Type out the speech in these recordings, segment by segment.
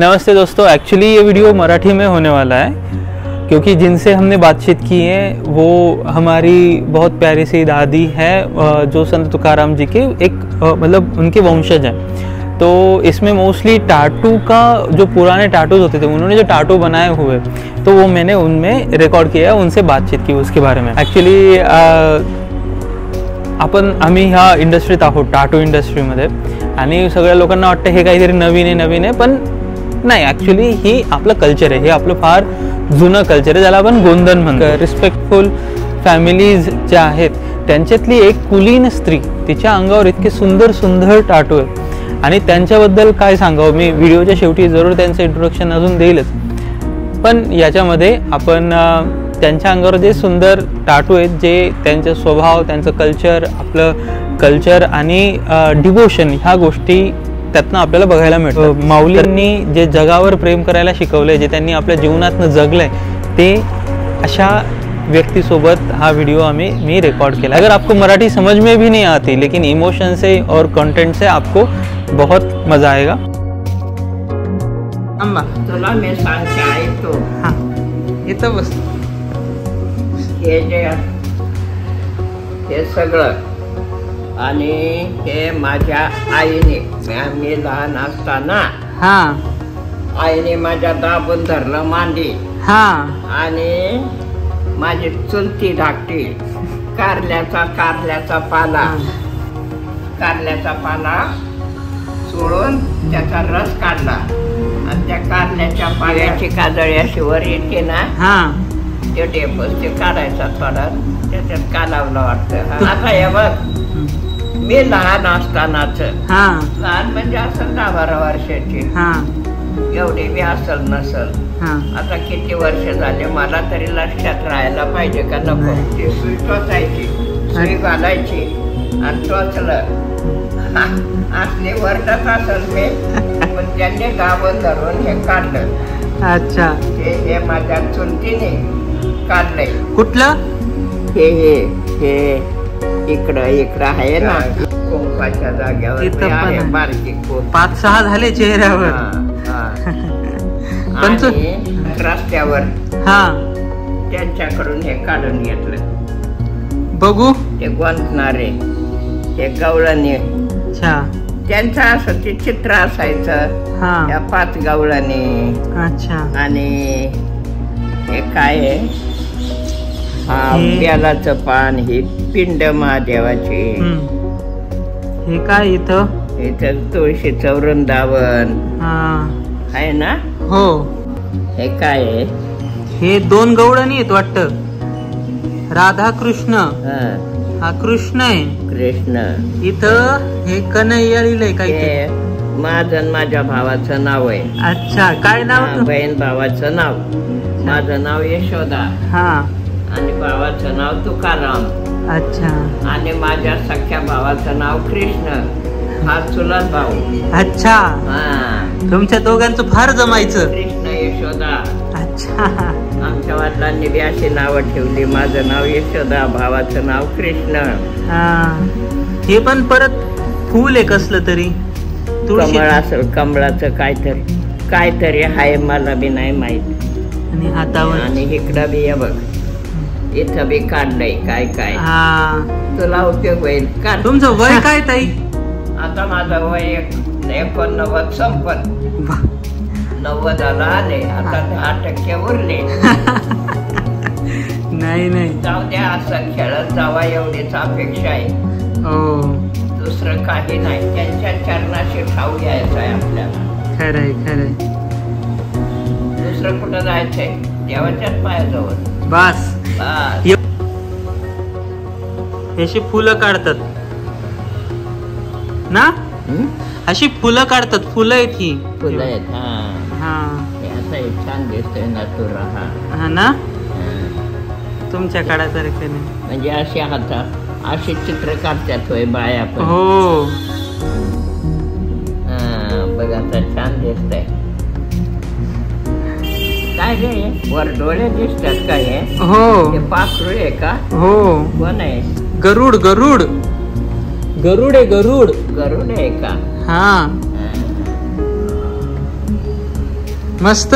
नमस्ते दोस्तों, एक्चुअली ये वीडियो मराठी में होने वाला है क्योंकि जिनसे हमने बातचीत की है वो हमारी बहुत प्यारी सी दादी है जो संत तुकाराम जी के एक मतलब उनके वंशज हैं। तो इसमें मोस्टली टाटू का जो पुराने टाटूज होते थे उन्होंने जो टाटू बनाए हुए तो वो मैंने उनमें रिकॉर्ड किया, उनसे बातचीत की उसके बारे में। एक्चुअली आम्ही ह्या इंडस्ट्रीत आहोत, टाटू इंडस्ट्रीमध्ये, आणि सगळ्या लोकांना वाटतं हे काहीतरी नवीन आहे, पण नाही, ॲक्च्युली ही आपलं कल्चर आहे, हे आपलं फार जुनं कल्चर आहे, ज्याला आपण गोंधन म्हणतो। रिस्पेक्टफुल फॅमिलीज ज्या आहेत त्यांच्यातली एक कुलीन स्त्री, तिच्या अंगावर इतके सुंदर टाटू आहेत आणि त्यांच्याबद्दल काय सांगावं मी व्हिडिओच्या शेवटी जरूर त्यांचं इंट्रोडक्शन अजून देईलच, पण याच्यामध्ये आपण त्यांच्या अंगावर जे सुंदर टाटू आहेत, जे त्यांचा स्वभाव, त्यांचं कल्चर, आपलं कल्चर आणि डिवोशन ह्या गोष्टी त्यातनं आपल्याला बघायला मिळतं। माऊलींनी जे जगावर प्रेम करायला शिकवलंय, जे त्यांनी आपल्या जीवनातनं जगलंय, ते अशा व्यक्तीसोबत हा वीडियो मी रिकॉर्ड केला। अगर आपको मराठी समझ में भी नहीं आती लेकिन इमोशन से और कंटेंट से आपको बहुत मजा आएगा। अम्मा तुला मी सांगते ऐकतो। हाँ, इथं बस। हे सगळं आणि हे माझ्या आईने, मी लहान असताना आईने माझ्या दाबून धरलं मांडी आणि माझी चुलती धाकटी कारल्याचा पाला चोळून त्याचा रस काढला आणि त्या कारल्याच्या पाल्याची काजळी अशी वर येते ना, ते डेपस ते काढायचा थोडा, त्याच्यात कालावलं वाटतं। आता हे बघ, मी लहान असतानाच, लहान म्हणजे असेल 10-12 वर्षाची, एवढी मी असल नसल, आता किती वर्ष झाले मला तरी लक्षात राहायला पाहिजे का नको। ती सुई टोचायची, सुई घालायची आणि टोचलं असली वरडत असल मी, पण त्यांनी दाबून धरून हे काढलं। अच्छा, हे माझ्या चुलतीने काढलंय। कुठलं? हे इकडं आहे ना, कुंकाच्या जाग्यावर आहे बारकी 5-6 झाले चेहऱ्यावर, आणि रस्त्यावर त्यांच्याकडून हे काढून घेतलं। बघू, ते गोंधणारे, हे गवळणी, त्यांचं असं ते चित्र असायचं, त्या 5 गवळणी। अच्छा, आणि हे काय आहे, बेलाचं पान, ही पिंड महादेवाची, हे काय इथं तुळशीचं वृंदावन आहे ना। हो, हे काय आहे, हे 2 गवळणी आहेत वाटतं, राधा कृष्ण, हा कृष्ण आहे, कृष्ण। इथं हे कन्हैया लिहिलंय काय, माझं माझ्या भावाचं नाव आहे। अच्छा, काय नाव? बहीण भावाचं नाव, माझं नाव यशोदा आणि भावाचं नाव तुकाराम। अच्छा, आणि माझ्या सख्या भावाचं नाव कृष्ण, हा चुलत भाऊ। अच्छा, तुमच्या दोघांचं फार जमायचं, कृष्ण यशोदा। अच्छा, आमच्या वडिलांनी बी अशी नावं ठेवली, माझं नाव यशोदा, भावाचं नाव कृष्ण। हे पण परत फूल आहे कसलं तरी, कमळ असेल, कमळाचं काहीतरी आहे, मला बी नाही माहित। आणि हातावर, आणि इकडं बी बघ, इथं बी काढलंय काय, तुला उपयोग होईल का? तुमचं वय काय ताई? आता माझं वय 89 संपन्न, 90 आले, आता 10% उरले। नाही, जाऊ द्या, असं खेळत जावा एवढीच अपेक्षा आहे, दुसरं काही नाही। त्यांच्या चरणाशी ठाऊ घ्यायचं आहे आपल्याला। खरंय, दुसरं कुठं जायचंय, देवाच्याच पायाजवळ बस। अशी फुलं काढतात ना, अशी फुलं काढतात, फुलं आहेत, ही फुलं आहेत। छान दिसतोय नातुरा, हा ना, तुमच्या काढासारखं नाही, म्हणजे अशी अशी चित्र काढतात होय बाया पण। हो, बघ आता छान दिसतंय। काय रे, वर डोळे दिसतात काय? हो, पाखरू आहे का? हो, कोण आहे? गरुड आहे, गरुड आहे का? हा, मस्त.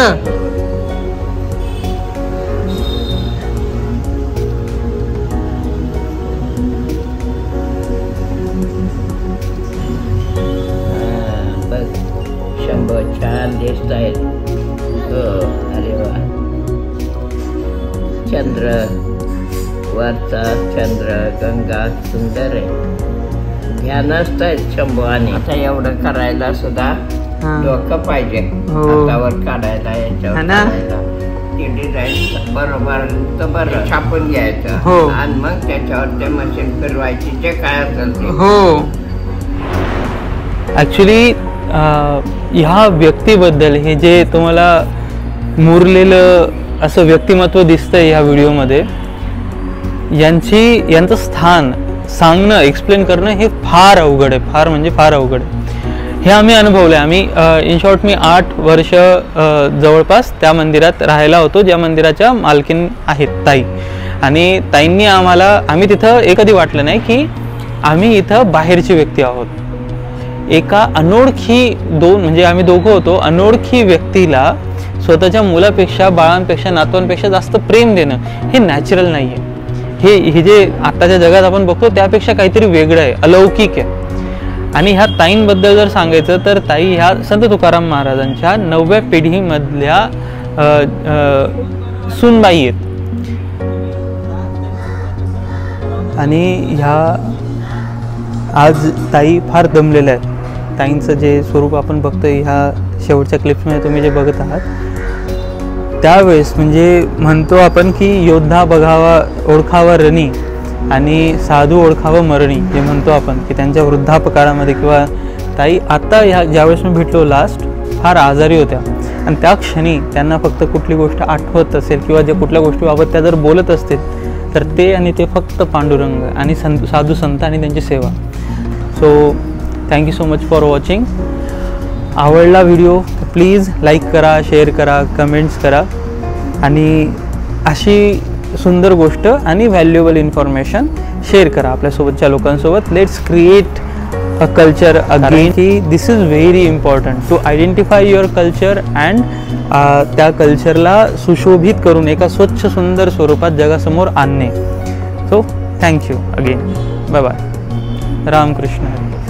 शंभर छान दिसत आहेत. हो, अरे वा. चंद्र, वरचा चंद्र, गंगा सुंदर आहे. ध्यान असतात शंभू. आणि आता एवढं करायला सुद्धा डोकं पाहिजे. हातावर काढायला, याच्यावर काढायला. ती डिझाईन बरोबर तर बरं छापून घ्यायचं आणि मग त्याच्यावर ते मशीन फिरवायची, जे काय असेल ते. हो, ऍक्च्युली ह्या व्यक्तीबद्दल हे जे तुम्हाला मुरलेलं असं व्यक्तिमत्व दिसतंय ह्या व्हिडिओमध्ये, यांचं स्थान सांगणं, एक्सप्लेन करणं हे फार अवघड आहे. फार म्हणजे फार अवघड आहे. हे आम्ही अनुभवलं. आम्ही इन शॉर्ट मी 8 वर्ष जवळपास त्या मंदिरात राहायला होतो, ज्या मंदिराच्या मालकीन आहेत ताई. आणि ताईंनी आम्ही तिथं कधी वाटलं नाही की आम्ही इथं बाहेरची व्यक्ती आहोत. एका अनोळखी म्हणजे आम्ही दोघं होतो, अनोळखी व्यक्तीला स्वतःच्या मुलापेक्षा, बाळांपेक्षा, नातवांपेक्षा जास्त प्रेम देणं हे नॅचरल नाही आहे. हे जे आताच्या जगात आपण बघतो त्यापेक्षा काहीतरी वेगळं आहे, अलौकिक आहे. आणि ह्या ताईंबद्दल जर सांगायचं तर ताई ह्या संत तुकाराम महाराजांच्या 9व्या पिढीमधल्या सूनबाई आहेत. आणि ह्या आज ताई फार दमलेल्या आहेत. ताईंचं जे स्वरूप आपण बघतोय ह्या शेवटच्या क्लिप्समध्ये तुम्ही जे बघत आहात, त्यावेळेस म्हणजे म्हणतो आपण की योद्धा बघावा ओळखावा रणी आणि साधू ओळखावं मरणी, जे म्हणतो आपण की त्यांच्या वृद्धापकाळामध्ये किंवा ताई आता ज्यावेळेस मी भेटलो लास्ट, फार आजारी होत्या. आणि त्या क्षणी त्यांना फक्त कुठली गोष्ट आठवत असेल किंवा जे कुठल्या गोष्टीबाबत त्या जर बोलत असतील तर ते आणि ते फक्त पांडुरंग आणि साधू संत आणि त्यांची सेवा. So thank you so much for watching. आवडला व्हिडिओ तर प्लीज लाईक करा, शेअर करा, कमेंट्स करा. आणि अशी सुंदर गोष्ट आणि व्हॅल्युएबल इन्फॉर्मेशन शेअर करा आपल्यासोबतच्या लोकांसोबत. Let's create a culture again. की this is very important to identify your culture and त्या कल्चरला सुशोभित करून एका स्वच्छ सुंदर स्वरूपात जगासमोर आणणे. So thank you again. Bye bye. Ramakrishna Hari.